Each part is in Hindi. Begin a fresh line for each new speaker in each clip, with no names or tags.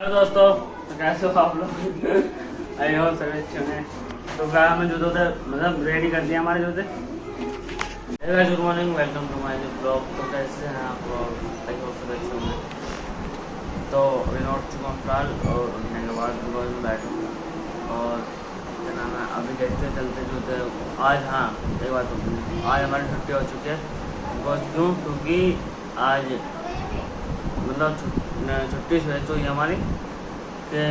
हेलो दोस्तों, तो कैसे हो आप लोग? आई होप सभी अच्छे हैं। तो क्या हमें जूते मतलब रेडी कर दिया हमारे जूते। Good morning, welcome to my new blog. तो कैसे हैं आप लोग? आई होप सभी अच्छे होंगे। तो अभी नोट चुका हूँ फिलहाल, और उठने के बाद बिकॉज में बैठूँगा और क्या नाम है अभी देखते चलते जूते। आज हाँ एक बात होती, आज हमारी छुट्टी हो चुकी है। बिकॉज क्यों? क्योंकि आज मतलब छुट्टी से तो ये हमारी कि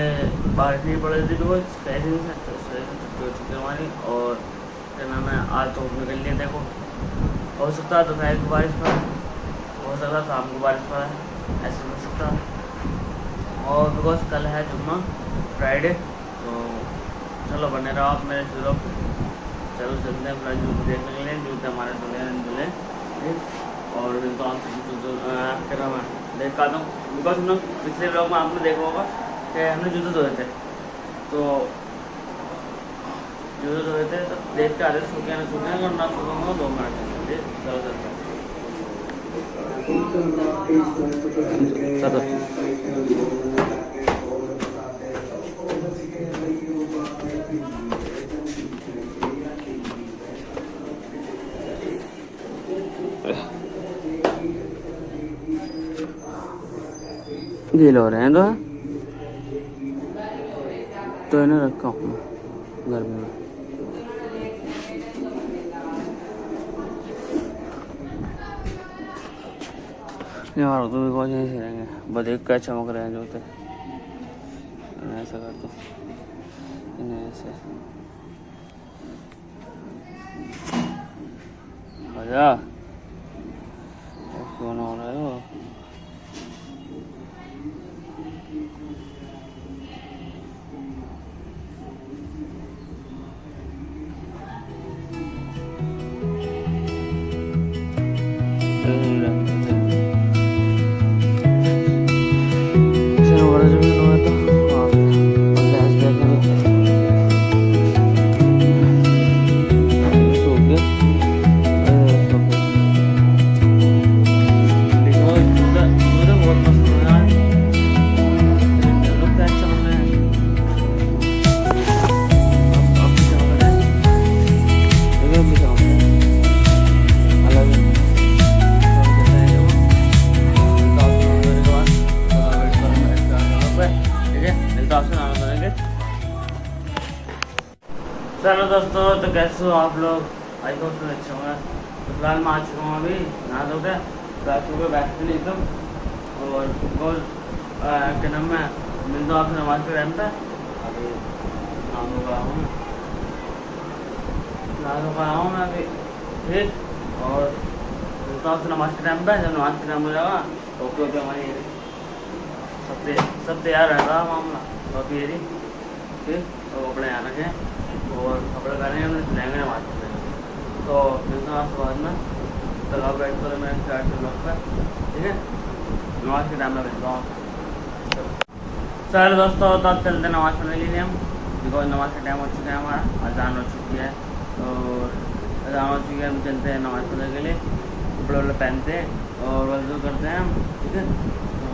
बारिश नहीं पड़ रही थी। बिकॉज पहले दिन से छुट्टी हो चुकी है हमारी। और क्या नाम है आज तो निकल लिए। देखो, हो सकता है दोपहर को बारिश पड़े, हो सकता है शाम को बारिश पड़े, ऐसे हो सकता है। और बिकॉज कल है जुम्मा, फ्राइडे। तो चलो बने रहो आप मेरे शुरू। चलो चलते हैं फ्रेंड, जूते देखने के लिए। जूते हमारे धुले और क्या नाम है देख पाता हूँ। बिकॉज हम लोग पिछले ब्लॉग में आपने देखा होगा कि हमने जूते धोए थे। तो जूते धोए थे तो देख के आते सूखे ना सूखे, अगर ना सूखेंगे 2 मिनट में चलो चलते गीले हो रहे हैं तो इन्हें रखा हूँ गर्मी में। यार तो भी बहुत यहीं से रहेंगे, बस एक का चमक रहे हैं जूते। ऐसा कर दो इन्हें ऐसे मजा कौन हो रहा है वो। चलो दोस्तों, तो कैसे हो आप लोग? आई होप तो अच्छे होंगे। तो फिलहाल मैं आ चुका हूँ अभी नहा धो के, बैठ के बैठते नहीं एकदम। और क्या नाम है मिलता हूँ आपसे नमाज के टाइम पे। अभी नाम हो गया हूँ, नहा धो गया हूँ मैं अभी, ठीक। और मिलता हूँ आपसे नमाज के टाइम पे। जब नमाज के टाइम हो जाएगा ओके ओके हमारी सब तैयार रहेगा मामला। तो अभी ये ठीक, तो कपड़े यहाँ रखें और कपड़े पहनेंगे, लेंगे नमाज पढ़ेंगे। तो मिलता हूँ आपके बाद में। तलाब बैठ कर मैं स्टार्ट कर लूँगा, ठीक है। नमाज के टाइम में मिलता हूँ। चलो दोस्तों, तो अब चलते नमाज पढ़ने के लिए हम, बिकॉज नमाज का टाइम हो चुका है, हमारा अजान हो चुकी है। तो अजान हो चुकी है, हम चलते हैं नमाज पढ़ने के लिए। कपड़े वपड़े पहनते हैं और वज़ू करते हैं हम, ठीक है। तो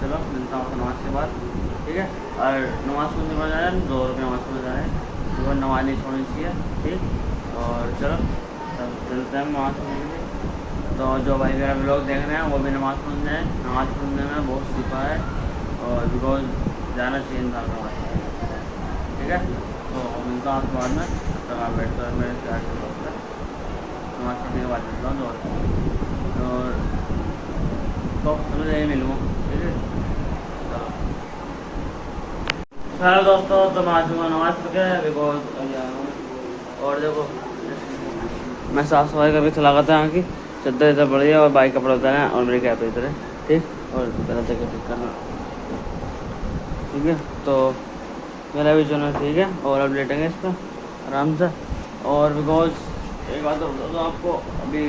चलो मिलता हूँ नमाज के बाद, ठीक है। और नमाज पढ़ने के बाद जा रहे हैं 2 रुपये नमाज पढ़ने जा रहे हैं, वो नमाज नहीं छोड़नी चाहिए, ठीक। और चलो तब चलते हैं नमाज पढ़ने के लिए। तो जो भाई मेरा ब्लॉग देख रहे हैं वो भी नमाज पढ़ने जाए। नमाज पढ़ने में बहुत सीखा है और बिकॉज जाना चाहिए इंसान नमाज पढ़ने, ठीक है। तो मिलता हूँ आपके बाद में। तब आप बैठ कर मेरे स्टार्ट कर सकते हैं। नमाज पढ़ने के बाद मिलता हूँ और तो समझ नहीं मिलूँगा, ठीक है। हेलो दोस्तों, तो मैं आ चुका नमाज पढ़ के बिकॉज। और देखो मैं साफ़ सफाई करके चला गया था यहाँ की। चद्दर इधर बढ़ी है और बाइक कपड़े उतर हैं और मेरे कैप इधर है, ठीक। और पहले जगह ठीक करना, ठीक है। तो मेरा भी जो है ठीक है। और अब लेटेंगे इस पर आराम से। और बिकॉज एक बात तो बता दो आपको, अभी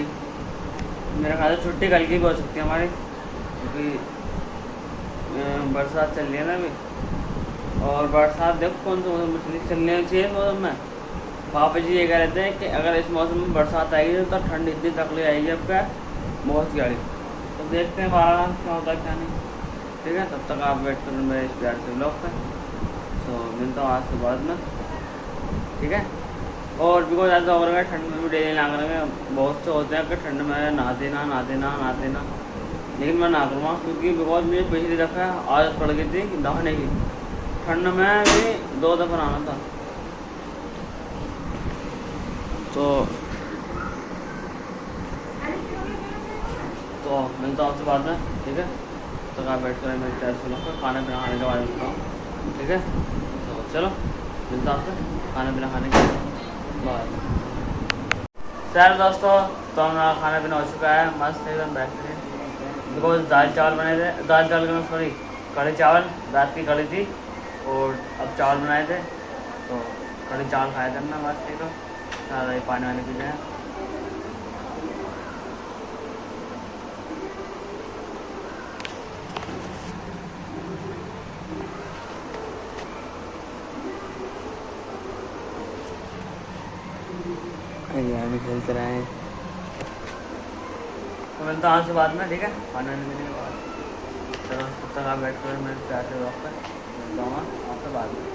मेरा ख्याल है छुट्टी कल की भी हो सकती है हमारी, क्योंकि बरसात चल रही है ना अभी। और बरसात देखो कौन सा मौसम में चलनी चाहिए। इस मौसम में पापा जी ये कह रहे थे कि अगर इस मौसम में बरसात आएगी तो ठंड इतनी तकलीफ आएगी अब क्या बहुत गाड़ी। तो देखते हैं 12 क्या होता है क्या नहीं, ठीक है, तब तक आप वेट करो मेरे इस प्यार से ब्लॉग पे। तो मिलता हूँ आज के बाद में, ठीक है। और बिकॉज ऐसा हो रहा है ठंड में भी डेली ना करेंगे, बहुत से होते हैं कि ठंड में नहा देना, लेकिन मैं ना करूँगा क्योंकि बिकॉज मुझे पिछली दफ़ा आदत पड़ गई थी नहाने की, ठंड में भी 2 दफ़ा नहाना था। तो मिलता हूँ आपसे बाद में, ठीक है। तो आप बैठ कर मेरे प्यार से लोग खाना पीना खाने के बाद मिलता हूँ, ठीक है। तो चलो मिलता हूँ आपसे खाना पीना खाने के बाद। सर दोस्तों, तो हमारा खाना पीना हो चुका है, मस्त एकदम बेहतरीन। बिकॉज दाल चावल बने थे, सॉरी कढ़ी चावल, रात की कढ़ी थी और अब चावल बनाए थे, तो कढ़ी चावल खाया करना मस्त एकदम, ज़्यादा पानी वानी पीते हैं। भी खेलते रहे, तो मिलता हूँ आपसे बाद में, ठीक है, खाना पीने के बाद। चलो तब तक आप बैठ कर मेरे प्यार से वक्त पर मिलता हूँ आपसे बाद में।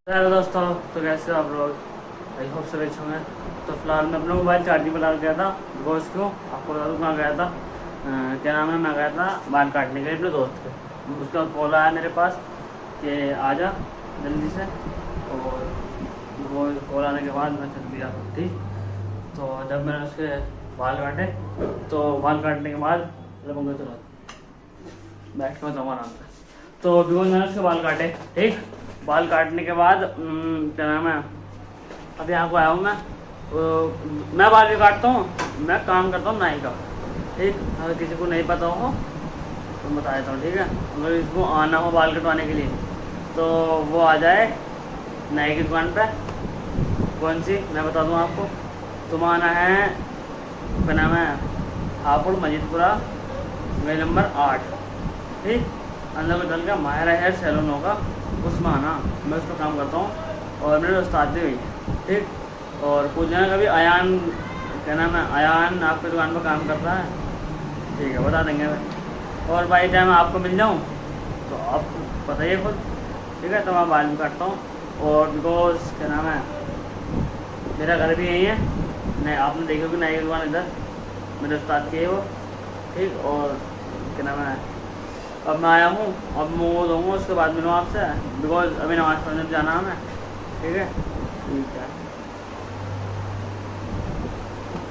हेलो दोस्तों, तो कैसे हो आप लोग? आई होप सब अच्छे होंगे। तो फिलहाल मैं अपना मोबाइल चार्जिंग पर डाल गया था, बिकॉज क्यों आपको बता दूँ कहाँ गया था, क्या नाम है, मैं गया था बाल काटने के लिए अपने दोस्त के। उसका कॉल आया मेरे पास कि आ जा जल्दी से, और वो कॉल आने के बाद मैं चल दिया, ठीक। तो जब मैंने उसके बाल काटे, तो बाल काटने के बाद बैठ कर जमा आराम से, तो बिकॉज मैंने उसके बाल काटे, ठीक। बाल काटने के बाद क्या नाम है, अभी यहाँ को आया हूँ मैं बाल भी काटता हूँ, मैं काम करता हूँ नाई का, ठीक। अगर किसी को नहीं पता हो तो बता देता हूँ, ठीक है। अगर इसको आना हो बाल कटवाने के लिए तो वो आ जाए नाई की दुकान पे। कौन सी, मैं बता दूँ आपको, तुम आना है, क्या नाम है, हापुड़ मजीदपुरा गली नंबर 8, ठीक। अंदर को चल के माहिरा हेयर सैलून होगा, उसमें आना, मैं उसमें काम करता हूँ और मेरे उस्ताद भी हुई, ठीक। और पूछना कभी अयान, क्या नाम है, अयान आपकी दुकान पर काम करता है, ठीक है, बता देंगे। और बाई टाइम आपको मिल जाऊँ तो आप बताइए खुद, ठीक है। तो मैं बाल भी काटता हूँ, और बिकॉज क्या नाम है, मेरा घर भी यही है, नहीं आपने देखी होगी नई दुकान इधर, मेरे उस्ताद की है वो, ठीक। और क्या नाम है, अब मैं आया हूँ, अब मैं दूँगा, उसके बाद मिलूँ आपसे, बिकॉज अभी नमाज़ पढ़ने जाना है, ठीक है, ठीक है।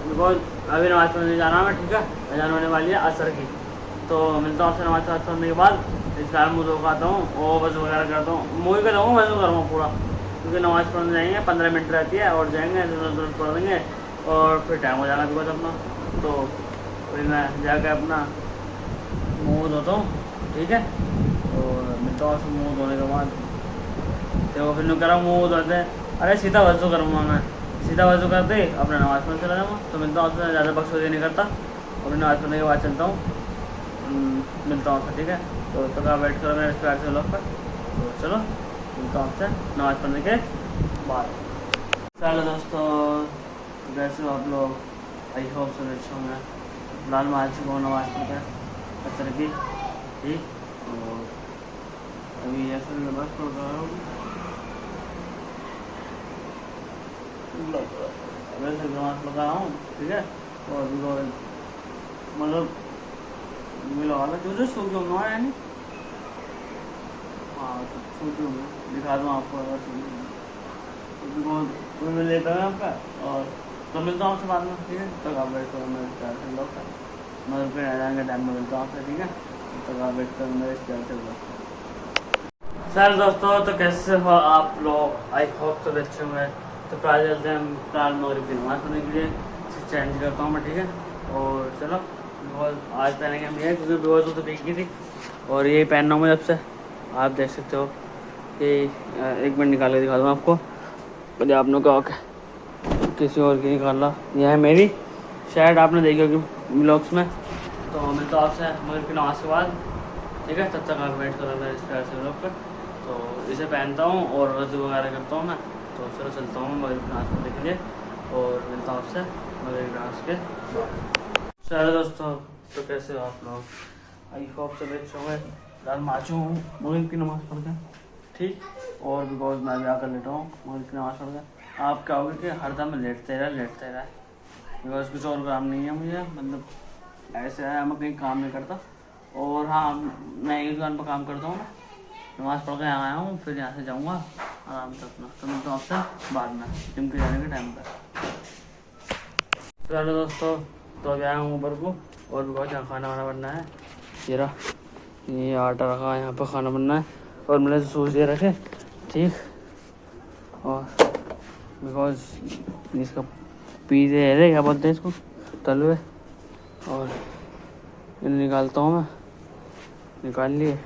बिकॉज अभी नमाज़ पढ़ने जाना है, ठीक है, अजान होने वाली है असर की। तो मिलता हूँ आपसे नमाज़ पढ़ने के बाद, इसलिए मुँह धो खाता हूँ और वज़ू वगैरह करता हूँ, मुँह ही का जाऊँगा, वज़ू करूँगा पूरा, क्योंकि नमाज़ पढ़ने जाएंगे, 15 मिनट रहती है, और जाएंगे तुरंत पढ़ देंगे और फिर टाइम हो जाएगा बिकॉज अपना। तो फिर मैं जाकर अपना मुँह धोता हूँ, ठीक है। और मिलता हूँ आपसे मुँह धोने के बाद, तो फिर कह रहा हूँ मुँह धोते, अरे सीधा वज़ू करूँगा मैं, सीधा वज़ू करते अपना नमाज़ पढ़ने चला जाऊँगा। तो मिलता हूँ आपसे, ज़्यादा बकचोदी नहीं करता, अपनी नमाज़ पढ़ने के बाद चलता हूँ, मिलता हूँ आपसे, ठीक है। तो तब आप वेट करो मेरे प्यार से लोग पर, तो चलो मिलता हूँ आपसे नमाज़ पढ़ने के बाद। चलो दोस्तों, कैसे हो आप लोग? आई होप सब अच्छे होंगे। फिलहाल मैं आज चुका हूँ नमाज़ पढ़ के असर की, ठीक। और अभी ऐसे नमाज़ पढ़ रहा हूँ, वैसे नमाज़ पढ़ रहा हूँ, ठीक है। और मतलब मिला वाला जो सो के होना है नहीं, हाँ तो छोटे होंगे, दिखा दूँ आपको अगर तो मैं लेता हूँ आपका, और तो मिलता हूँ आपसे बाद में, ठीक है। तब आप वेट करो मेरे प्यार से लोग का, मैं रुपये आ जाएंगे टाइम में मिलता हूँ आपसे, ठीक है। तब आप वेट करो मेरे प्यार से लोग। सर दोस्तों, तो कैसे हो आप लोग? आई होप सब अच्छे होंगे। तो फिलहाल चलते हैं फिलहाल मगरिब की नमाज़ पढ़ने के लिए, चेंज करता हूँ मैं, ठीक है। और चलो बहुत आज पहनेंगे हम ये, क्योंकि बहुत तो भीगी थी, और यही पहनना हूँ मैं जब से, आप देख सकते हो कि 1 मिनट निकाल के दिखा दूँ आपको, पहले आप लोग का किसी और की निकाला, यह है मेरी शर्ट, आपने देखी होगी ब्लॉग्स में। तो मिलता हूँ आपसे मगरिब की नमाज़ के बाद, ठीक है। तब तक आप वेट करो मेरे इस प्यार से ब्लॉग पर। तो इसे पहनता हूँ और वज़ू वगैरह करता हूँ मैं, तो चलो चलता हूँ मगरिब की नमाज़ पढ़ने के लिए, और मिलता हूँ आपसे मगरिब की नमाज़ के बाद। चलो दोस्तों, तो कैसे हो आप लोग? आई होप सब अच्छे होंगे। फिलहाल माचू हूँ मगरिब की नमाज़ पढ़ के, ठीक। और बिकॉज मैं भी आकर लेटा हूँ मगरिब की नमाज़ पढ़ के। आप क्या होगा कि हरदम लेटते रहे बिकॉज कुछ और काम नहीं है मुझे, मतलब ऐसे है मैं कहीं काम नहीं करता। और हाँ, मैं एक दुकान पर काम करता हूँ, नमाज़ पढ़ के यहाँ आया हूँ, फिर यहाँ से जाऊँगा आराम से अपना। तो मिलता हूँ आपसे बाद में जिम के जाने के टाइम पर। चलो दोस्तों, तो अभी आया हूँ ऊपर को, और बिकॉज यहाँ खाना वाना बनना है। ये आटा रखा है यहाँ पर, खाना बनना है। और मैंने सूज दे रखे, ठीक। और बिकॉज इसका पीजे है, क्या बोलते हैं इसको, तलवे। और इन्हें निकालता हूँ मैं, निकाल लिए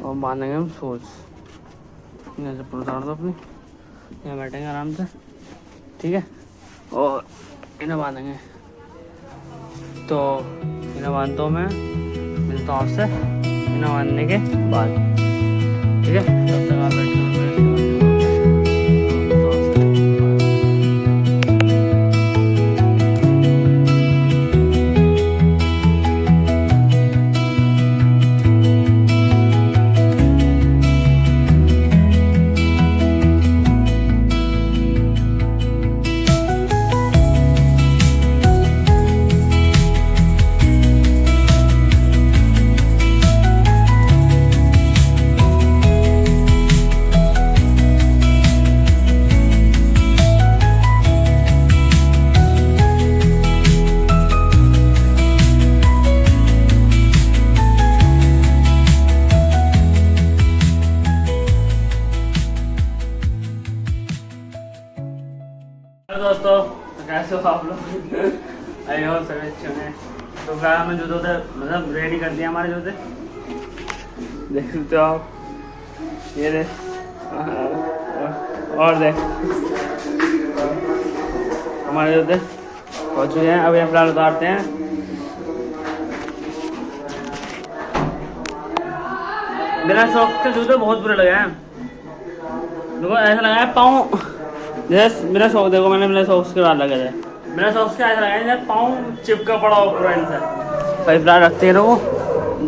और बांधेंगे हम सूज। यहाँ से पुल उतार दो अपनी, यहाँ बैठेंगे आराम से, ठीक है। और इन्हें बांधेंगे, तो इन्हें बांधता हूँ मैं, मिलता हूँ आपसे इन्हें बांधने के बाद, ठीक है। तब तक आप बैठ कर दोस्तों, तो कैसे हो आप लोग? आई होप सभी अच्छे हैं। तो क्या हमें जूते मतलब रेडी कर दिया हमारे जूते, देख सकते हो आप, ये देख। और देख हमारे जूते हो चुके हैं। अभी हम फिलहाल उतारते हैं। मेरा शौक के जूते बहुत बुरे लगे हैं, देखो ऐसा लगा है पाँव जैसे, मेरा शौक देखो, मैंने मेरे शौक के बाद लगे थे, मेरा शौक से ऐसा लगा है जैसे पाँव चिपका पड़ा हो पूरा इनसे। भाई फिलहाल रखते रहो,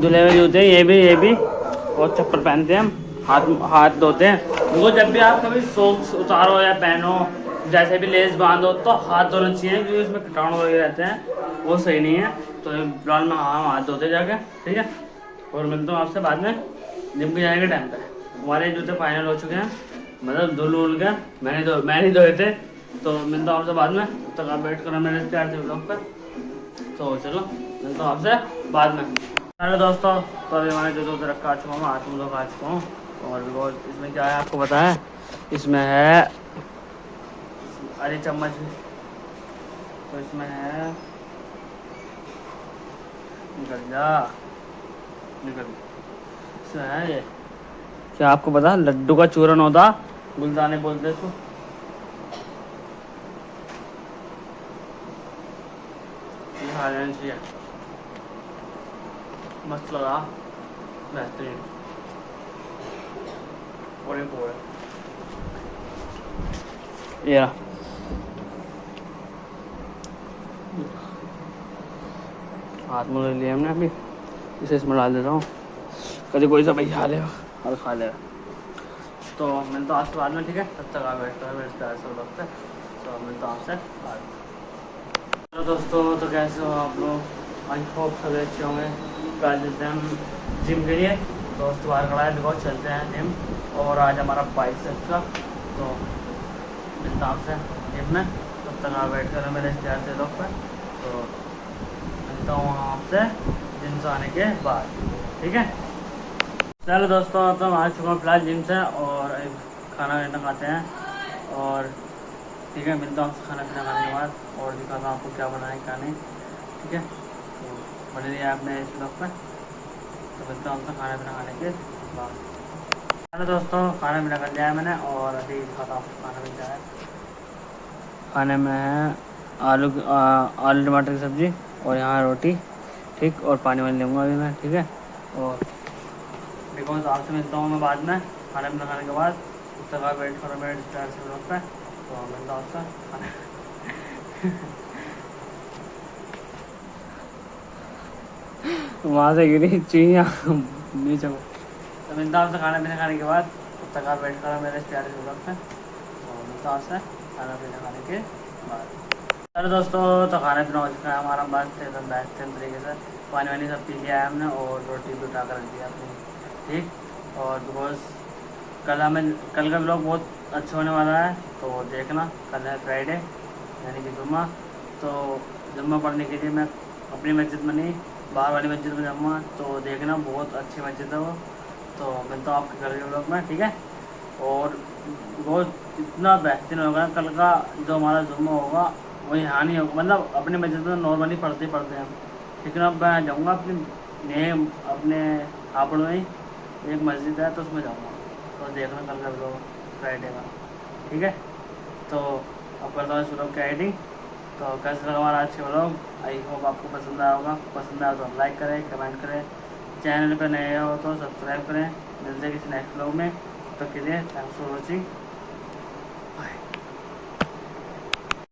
धुले हुए जूते ये भी। और चप्पल पहनते हैं हम, हाथ धोते हैं। देखो जब भी आप कभी सॉक्स उतारो या पहनो, जैसे भी लेस बांधो, तो हाथ धोना चाहिए, क्योंकि उसमें कीटाणु वगैरह रहते हैं, वो सही नहीं है। तो फिलहाल मैं हाथ धोते जाके, ठीक है। और मिलता हूँ आपसे बाद में जिम के जाने के टाइम पर। हमारे जूते फाइनल हो चुके हैं, मतलब धुल कर मैंने धोए थे। तो मिलता हूँ आपसे बाद में, तब तक आप वेट करो मेरे प्यार से ब्लॉग पर। तो चलो मिलता हूँ आपसे बाद में। हेलो दोस्तों, तो अभी हमारे जूते रखा चुका हूँ, हाथ मुँह धो चुका हूँ। और बिकॉज इसमें क्या है आपको पता है, इसमें है अरे चम्मच, तो इसमें है, निकल इसमें है ये, क्या आपको पता लड्डू का चूरन होता, गुलदाने बोलते इसको। ये खा लेना चाहिए, मस्त लगा, बेहतरीन। पूरे ये हाथ मुँह लिए हमने, अभी इसे इसमें डाल देता हूँ, कभी कोई सा भाई खा लेगा और खा लेगा। तो मिलता हूँ आपसे बाद में, ठीक है। तब तक आप बैठते हैं मेरे प्यार से वक्त है। तो मिलता हूँ आपसे बाद में। हेलो दोस्तों, तो कैसे हो आप लोग? आई होप सब अच्छे होंगे। आज चलते हैं हम जिम के लिए, दोस्त बाहर खड़ा है, बिकॉज चलते हैं जिम। और आज हमारा बाइसेप्स का, तो मिलता हूँ आपसे जिम में। तब तक आप बैठ कर मेरे प्यार से वक्त पर। तो मिलता हूँ आपसे जिम से आने के बाद, ठीक है। चलो दोस्तों, तो हम आ चुका हूँ फिलहाल जिम से, और खाना वाना खाते हैं। और ठीक है, मिलता हूँ खाना पीना खाने के बाद, और दिखाता हूँ आपको क्या बनाए क्या नहीं, ठीक है। तो बने रहिए आपने इस ब्लॉग पर। तो मिलता हूँ खाना पीना खाने के बाद। चलो दोस्तों, खाना पीना कर लिया है मैंने, और अभी दिखाता हूँ खाना पीना है। खाने में है आलू टमाटर की सब्ज़ी, और यहाँ रोटी, ठीक। और पानी वानी लूँगा अभी मैं, ठीक है। और बिकॉज आपसे मिलता हूँ मैं बाद में खाना पीना खाने के बाद। उस तक आप वेट करो मेरे स्टार से ब्लॉग पे। तो मिलता हूँ आपसे वहाँ से गिरी चुईया नीचे को। तो मिलता हूँ आपसे खाना पीना खाने के बाद, तब तक आप वेट करो मेरे इस प्यारे से वक्त पे। तो मिलता हूँ आपसे खाना पीना खाने के बाद। चलो दोस्तों, तो खाना पीना हो चुका है हमारा, मस्त एकदम बेहतरीन तरीके से पानी वानी सब पी लिया है हमने, और रोटी भी उठा कर रख दिया अपनी, ठीक। और बिकॉज कल का ब्लॉग बहुत अच्छा होने वाला है, तो देखना। कल है फ्राइडे यानी कि जुम्मा, तो जुम्मा पढ़ने के लिए मैं अपनी मस्जिद में नहीं, बाहर वाली मस्जिद में जाऊँगा, तो देखना बहुत अच्छी मस्जिद है वो। तो मिलता हूँ आपके घर के ब्लॉग में, ठीक है। और बहुत इतना बेहतरीन होगा कल का जो हमारा जुम्मा होगा, वो यहाँ नहीं होगा, मतलब अपने मस्जिद में नॉर्मली पढ़ते हैं हम, लेकिन अब मैं जाऊँगा अपने हापुड़ में ही एक मस्जिद है, तो उसमें जाऊँगा। तो देखना कल का ब्लॉग फ्राइडे का, ठीक है। तो अब करता हूँ इस ब्लॉग की एडिटिंग। तो कैसे लगा हमारा आज का ब्लॉग, आई होप आपको पसंद आया होगा। पसंद आया तो लाइक करें, कमेंट करें, चैनल पर नए हो तो सब्सक्राइब करें। मिलते हैं किसी नेक्स्ट ब्लॉग में, तब तक के लिए थैंक्स फॉर वॉचिंग, बाय।